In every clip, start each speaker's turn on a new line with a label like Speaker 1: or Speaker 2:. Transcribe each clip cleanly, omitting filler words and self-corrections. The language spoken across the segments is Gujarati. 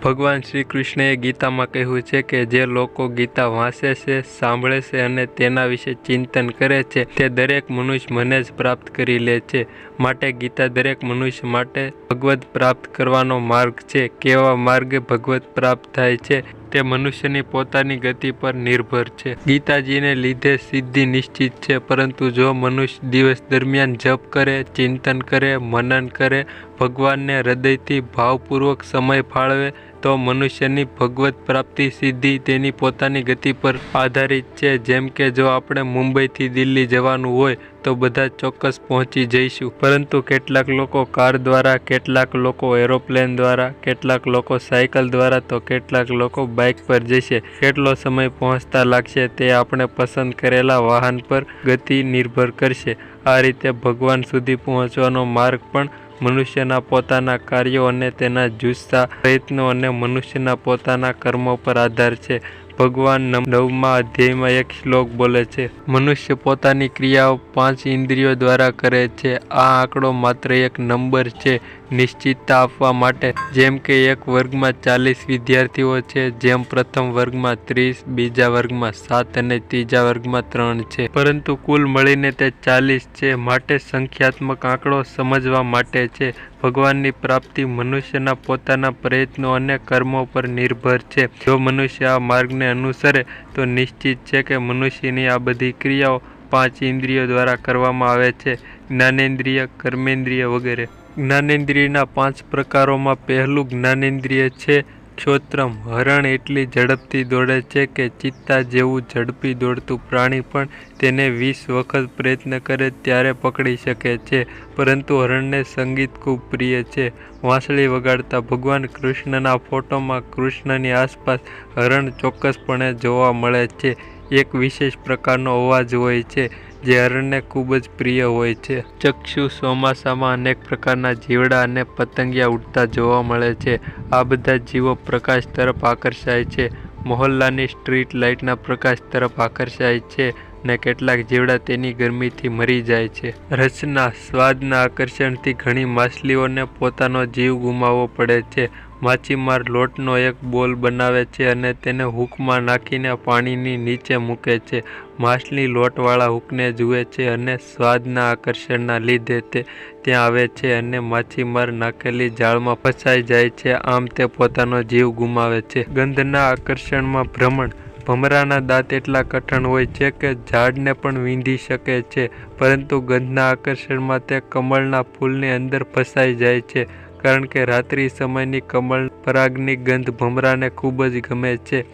Speaker 1: ભગવાન શ્રી કૃષ્ણએ ગીતામાં કહ્યું છે કે જે લોકો ગીતા વાંચે છે, સાંભળે છે અને તેના વિશે ચિંતન કરે છે તે દરેક મનુષ્ય મને જ પ્રાપ્ત કરી લે છે. માટે ગીતા દરેક મનુષ્ય માટે ભગવદ પ્રાપ્ત કરવાનો માર્ગ છે. કેવા માર્ગે ભગવદ પ્રાપ્ત થાય છે તે મનુષ્યની પોતાની ગતિ પર નિર્ભર છે. ગીતાજીને લીધે સિદ્ધિ નિશ્ચિત છે, પરંતુ જો મનુષ્ય દિવસ દરમિયાન જપ કરે, ચિંતન કરે, મનન કરે, ભગવાનને હૃદયથી ભાવપૂર્વક સમય ફાળવે તો મનુષ્યની ભગવત પ્રાપ્તિ સિદ્ધિ તેની પોતાની ગતિ પર આધારિત છે. જેમ કે જો આપણે મુંબઈથી દિલ્હી જવાનું હોય તો બધા ચોક્કસ પહોંચી જઈશું, પરંતુ કેટલાક લોકો કાર દ્વારા, કેટલાક લોકો એરોપ્લેન દ્વારા, કેટલાક લોકો સાયકલ દ્વારા તો કેટલાક લોકો બાઇક પર જશે. કેટલો સમય પહોંચતા લાગશે તે આપણે પસંદ કરેલા વાહન પર ગતિ નિર્ભર કરશે. આ રીતે ભગવાન સુધી પહોંચવાનો માર્ગ પણ મનુષ્યના પોતાના કાર્યો અને તેના જુસ્સા, પ્રયત્નો અને મનુષ્યના પોતાના કર્મો પર આધાર છે. ભગવાન 9મા અધ્યાયમાં એક શ્લોક બોલે છે, મનુષ્ય પોતાની ક્રિયાઓ 5 ઇન્દ્રિયો દ્વારા કરે છે. આ આંકડો માત્ર એક નંબર છે નિશ્ચિતતા આપવા માટે. જેમ કે એક વર્ગમાં 40 વિદ્યાર્થીઓ છે, જેમ પ્રથમ વર્ગમાં 30, બીજા વર્ગમાં 7 અને ત્રીજા વર્ગમાં 3 છે, પરંતુ કુલ મળીને તે 40 છે. માટે સંખ્યાત્મક આંકડો સમજવા માટે છે. ભગવાનની પ્રાપ્તિ મનુષ્યના પોતાના પ્રયત્નો અને કર્મો પર નિર્ભર છે. જો મનુષ્ય આ માર્ગને અનુસરે તો નિશ્ચિત છે કે મનુષ્યની આ બધી ક્રિયાઓ 5 ઇન્દ્રિયો દ્વારા કરવામાં આવે છે: જ્ઞાનેન્દ્રિય, કર્મેન્દ્રિય વગેરે. જ્ઞાનેન્દ્રિયના 5 પ્રકારોમાં પહેલું જ્ઞાનેન્દ્રિય છે ક્ષોત્રમ. હરણ એટલી ઝડપથી દોડે છે કે ચિત્તા જેવું ઝડપી દોડતું પ્રાણી પણ તેને 20 વખત પ્રયત્ન કરે ત્યારે પકડી શકે છે. પરંતુ હરણને સંગીત ખૂબ પ્રિય છે. વાંસળી વગાડતા ભગવાન કૃષ્ણના ફોટોમાં કૃષ્ણની આસપાસ હરણ ચોક્કસપણે જોવા મળે છે. એક વિશેષ પ્રકારનો અવાજ હોય છે જે હરણને ખૂબ જ પ્રિય હોય છે. ચક્ષુ. ચોમાસામાં અનેક પ્રકારના જીવડા અને પતંગિયા ઉડતા જોવા મળે છે. આ બધા જીવો પ્રકાશ તરફ આકર્ષાય છે. મહોલ્લાની સ્ટ્રીટ લાઇટના પ્રકાશ તરફ આકર્ષાય છે અને કેટલાક જીવડા તેની ગરમીથી મરી જાય છે. રચના. સ્વાદના આકર્ષણથી ઘણી માછલીઓને પોતાનો જીવ ગુમાવવો પડે છે. માછીમાર લોટનો એક બોલ બનાવે છે અને તેને હૂકમાં નાખીને પાણીની નીચે મૂકે છે. માછલી લોટવાળા હૂકને જુએ છે અને સ્વાદના આકર્ષણના લીધે તે ત્યાં આવે છે અને માછીમાર નાખેલી જાળમાં ફસાઈ જાય છે. આમ તે પોતાનો જીવ ગુમાવે છે. ગંધના આકર્ષણમાં ભ્રમણ. ભમરાના દાંત એટલા કઠણ હોય છે કે ઝાડને પણ વીંધી શકે છે, પરંતુ ગંધના આકર્ષણમાં તે કમળના ફૂલની અંદર ફસાઈ જાય છે, કારણ કે રાત્રિ સમયની કમળ પરાગની ગંધ ભમરાને ખૂબ જ ગમે છે.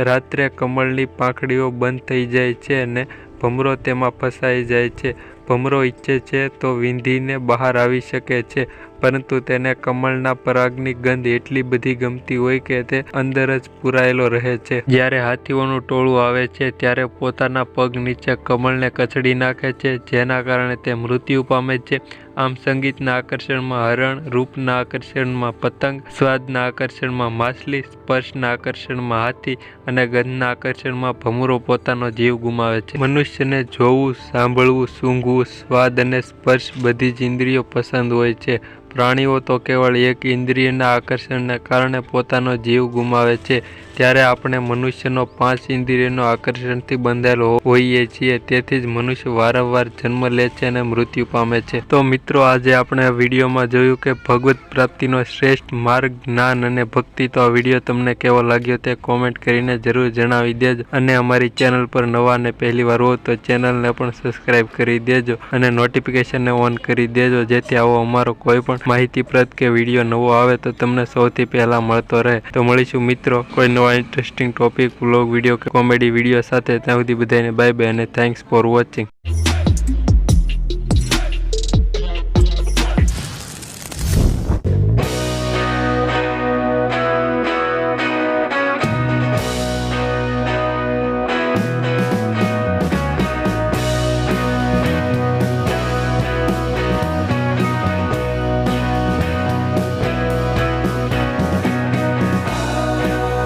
Speaker 1: રાત્રે કમળની પાંખડીઓ બંધ થઈ જાય છે અને ભમરો તેમાં ફસાઈ જાય છે. ભમરો ઈચ્છે છે તો વીંધીને બહાર આવી શકે છે, પરંતુ તેને કમળના પરાગની ગંધ એટલી બધી ગમતી હોય કે તે અંદર જ પુરાયેલો રહે છે. જ્યારે હાથીઓનું ટોળું આવે છે ત્યારે પોતાના પગ નીચે કમળને કચડી નાખે છે, જેના કારણે તે મૃત્યુ પામે છે. આમ સંગીતના આકર્ષણમાં હરણ, રૂપના આકર્ષણમાં પતંગ, સ્વાદના આકર્ષણમાં માછલી, સ્પર્શના આકર્ષણમાં હાથી અને ગંધના આકર્ષણમાં ભમરો પોતાનો જીવ ગુમાવે છે. મનુષ્યને જોવું, સાંભળવું, સૂંઘવું, સ્વાદ અને સ્પર્શ બધી જ ઇન્દ્રિયો પસંદ હોય છે. પ્રાણીઓ તો કેવળ એક ઇન્દ્રિયના આકર્ષણને કારણે પોતાનો જીવ ગુમાવે છે. ત્યારે આપણે મનુષ્યનો 5 ઇન્દ્રિયોના આકર્ષણથી બંધાયેલો હોઈએ છીએ. તેથી જ મનુષ્ય વારંવાર જન્મ લે છે અને મૃત્યુ પામે છે. તો મિત્રો, આજે આપણે આ વિડીયોમાં જોયું કે ભગવત પ્રાપ્તિનો શ્રેષ્ઠ માર્ગ જ્ઞાન અને ભક્તિ. તો આ વિડીયો તમને કેવો લાગ્યો તે કોમેન્ટ કરીને જરૂર જણાવી દેજો, અને અમારી ચેનલ પર નવા અને પહેલી વાર હો તો ચેનલને પણ સબસ્ક્રાઈબ કરી દેજો અને નોટિફિકેશનને ઓન કરી દેજો, જેથી આવો અમારો કોઈ પણ માહિતીપ્રદ કે વિડીયો નવો આવે તો તમને સૌથી પહેલા મળતો રહે. તો મળીશું મિત્રો કોઈ નવા ઇન્ટરેસ્ટિંગ ટોપિક, વ્લોગ વિડીયો કે કોમેડી વિડીયો સાથે. ત્યાં સુધી બધાને બાય બાય અને થેન્ક્સ ફોર વોચિંગ.